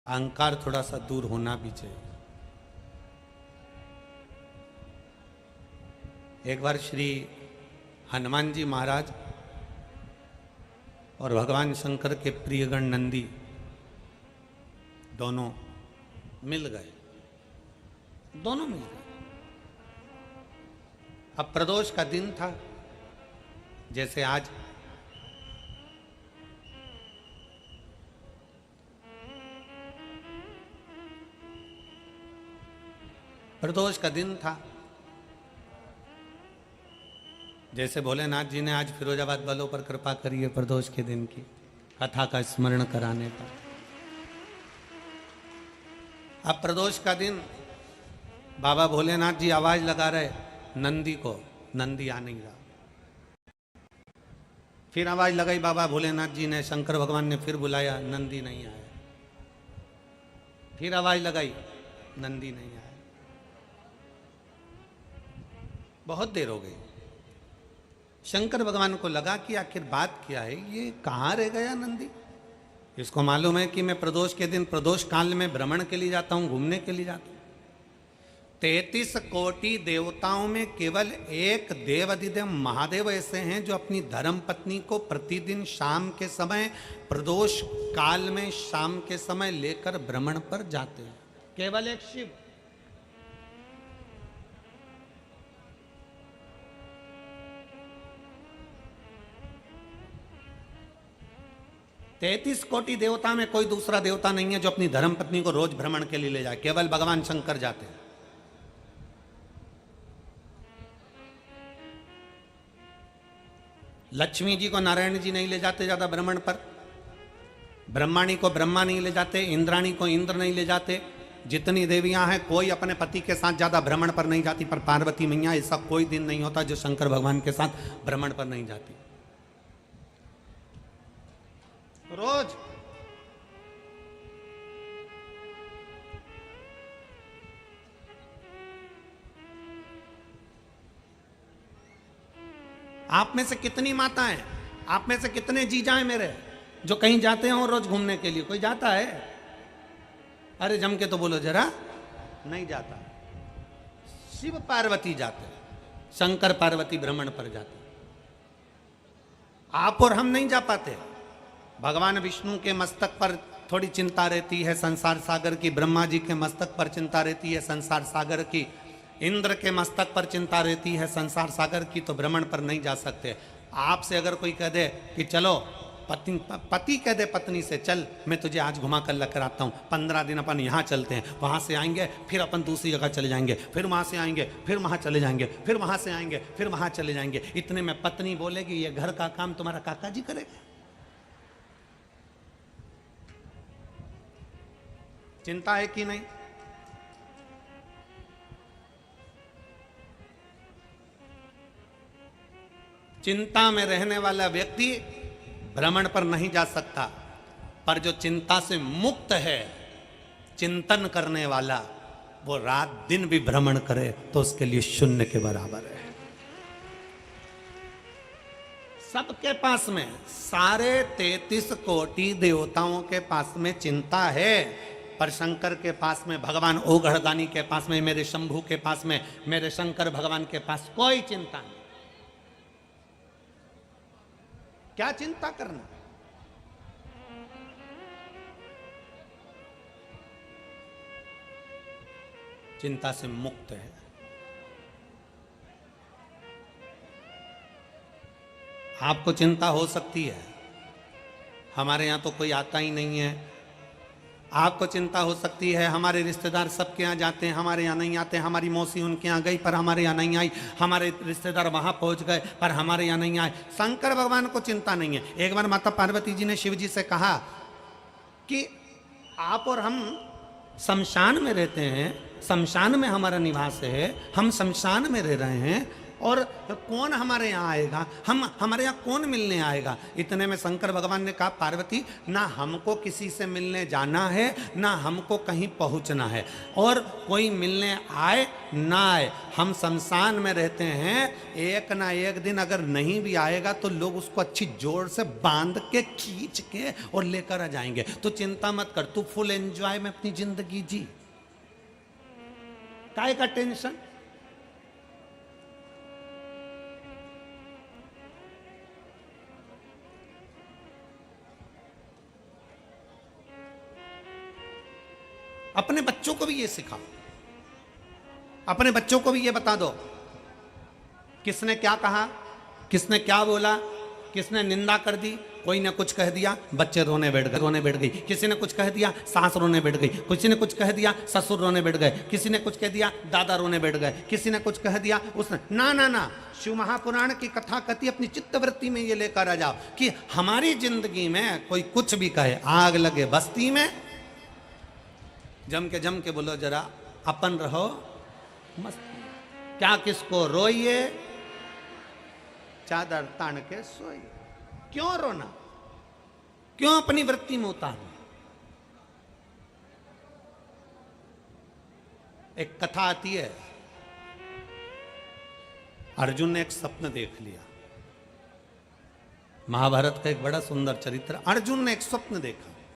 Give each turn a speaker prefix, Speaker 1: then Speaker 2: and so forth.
Speaker 1: अहंकार थोड़ा सा दूर होना भी चाहिए। एक बार श्री हनुमान जी महाराज और भगवान शंकर के प्रियगण नंदी दोनों मिल गए। अब प्रदोष का दिन था, जैसे आज प्रदोष का दिन था। जैसे भोलेनाथ जी ने आज फिरोजाबाद वालों पर कृपा करी है प्रदोष के दिन की कथा का स्मरण कराने का। अब प्रदोष का दिन बाबा भोलेनाथ जी आवाज लगा रहे नंदी को, नंदी आ नहीं रहा। फिर आवाज लगाई बाबा भोलेनाथ जी ने, शंकर भगवान ने फिर बुलाया, नंदी नहीं आया। फिर आवाज लगाई, नंदी नहीं आया। बहुत देर हो गई। शंकर भगवान को लगा कि आखिर बात क्या है, ये कहाँ रह गया नंदी। इसको मालूम है कि मैं प्रदोष के दिन प्रदोष काल में भ्रमण के लिए जाता हूँ, घूमने के लिए जाता हूँ। 33 कोटि देवताओं में केवल एक देव अधिदेव महादेव ऐसे हैं जो अपनी धर्म पत्नी को प्रतिदिन शाम के समय प्रदोष काल में शाम के समय लेकर भ्रमण पर जाते हैं। केवल एक शिव। तैतीस कोटि देवता में कोई दूसरा देवता नहीं है जो अपनी धर्म पत्नी को रोज भ्रमण के लिए ले जाए। केवल भगवान शंकर जाते हैं। लक्ष्मी जी को नारायण जी नहीं ले जाते ज्यादा भ्रमण पर, ब्रह्माणी को ब्रह्मा नहीं ले जाते, इंद्राणी को इंद्र नहीं ले जाते। जितनी देवियां हैं कोई अपने पति के साथ ज्यादा भ्रमण पर नहीं जाती, पर पार्वती मैया ऐसा कोई दिन नहीं होता जो शंकर भगवान के साथ भ्रमण पर नहीं जाती। रोज आप में से कितनी माताएं, आप में से कितने जीजाएं मेरे जो कहीं जाते हैं और रोज घूमने के लिए? कोई जाता है? अरे जम के तो बोलो जरा। नहीं जाता। शिव पार्वती जाते, शंकर पार्वती भ्रमण पर जाते। आप और हम नहीं जा पाते। भगवान विष्णु के मस्तक पर थोड़ी चिंता रहती है संसार सागर की, ब्रह्मा जी के मस्तक पर चिंता रहती है संसार सागर की, इंद्र के मस्तक पर चिंता रहती है संसार सागर की, तो भ्रमण पर नहीं जा सकते। आपसे अगर कोई कह दे कि चलो, पति कह दे पत्नी से, चल मैं तुझे आज घुमा कर लेकर आता हूँ, 15 दिन अपन यहाँ चलते हैं, वहाँ से आएंगे, फिर अपन दूसरी जगह चले जाएंगे, फिर वहाँ से आएंगे, फिर वहाँ चले जाएंगे, फिर वहाँ से आएंगे, फिर वहाँ चले जाएंगे। इतने में पत्नी बोलेगी ये घर का काम तुम्हारा काका जी करेगा। चिंता है कि नहीं? चिंता में रहने वाला व्यक्ति भ्रमण पर नहीं जा सकता, पर जो चिंता से मुक्त है, चिंतन करने वाला, वो रात दिन भी भ्रमण करे तो उसके लिए शून्य के बराबर है। सबके पास में, सारे 33 कोटि देवताओं के पास में चिंता है, पर शंकर के पास में, भगवान ओघड़दानी के पास में, मेरे शंभू के पास में, मेरे शंकर भगवान के पास कोई चिंता नहीं। क्या चिंता करना? चिंता से मुक्त है। आपको चिंता हो सकती है, हमारे यहां तो कोई आता ही नहीं है। आपको चिंता हो सकती है, हमारे रिश्तेदार सबके यहाँ जाते हैं, हमारे यहाँ नहीं आते। हमारी मौसी उनके यहाँ गई पर हमारे यहाँ नहीं आई, हमारे रिश्तेदार वहाँ पहुँच गए पर हमारे यहाँ नहीं आए। शंकर भगवान को चिंता नहीं है। एक बार माता पार्वती जी ने शिव जी से कहा कि आप और हम शमशान में रहते हैं, शमशान में हमारा निवास है, हम शमशान में रह रहे हैं, और कौन हमारे यहाँ आएगा, हमारे यहाँ कौन मिलने आएगा। इतने में शंकर भगवान ने कहा पार्वती, ना हमको किसी से मिलने जाना है, ना हमको कहीं पहुँचना है, और कोई मिलने आए ना आए, हम शमशान में रहते हैं, एक ना एक दिन अगर नहीं भी आएगा तो लोग उसको अच्छी जोर से बांध के खींच के और लेकर आ जाएंगे। तो चिंता मत कर, तू फुल एंजॉय में अपनी जिंदगी जी, काय का टेंशन। अपने बच्चों को भी ये सिखाओ, अपने बच्चों को भी ये बता दो, किसने क्या कहा, किसने क्या बोला, किसने निंदा कर दी, कोई ने कुछ कह दिया बच्चे रोने बैठ गई, किसी ने कुछ कह दिया सास रोने बैठ गई, किसी ने कुछ कह दिया ससुर रोने बैठ गए, किसी ने कुछ कह दिया दादा रोने बैठ गए, किसी ने कुछ कह दिया उसने, ना ना ना, शिव महापुराण की कथा कहती अपनी चित्तवृत्ति में ये लेकर आ जाओ कि हमारी जिंदगी में कोई कुछ भी कहे, आग लगे बस्ती में, जम के बोलो जरा अपन रहो मस्त, क्या किसको रोइए, चादर तान के सोइए। क्यों रोना, क्यों अपनी वृत्ति में उतारना। एक कथा आती है, अर्जुन ने एक स्वप्न देख लिया, महाभारत का एक बड़ा सुंदर चरित्र। अर्जुन ने एक स्वप्न देखा,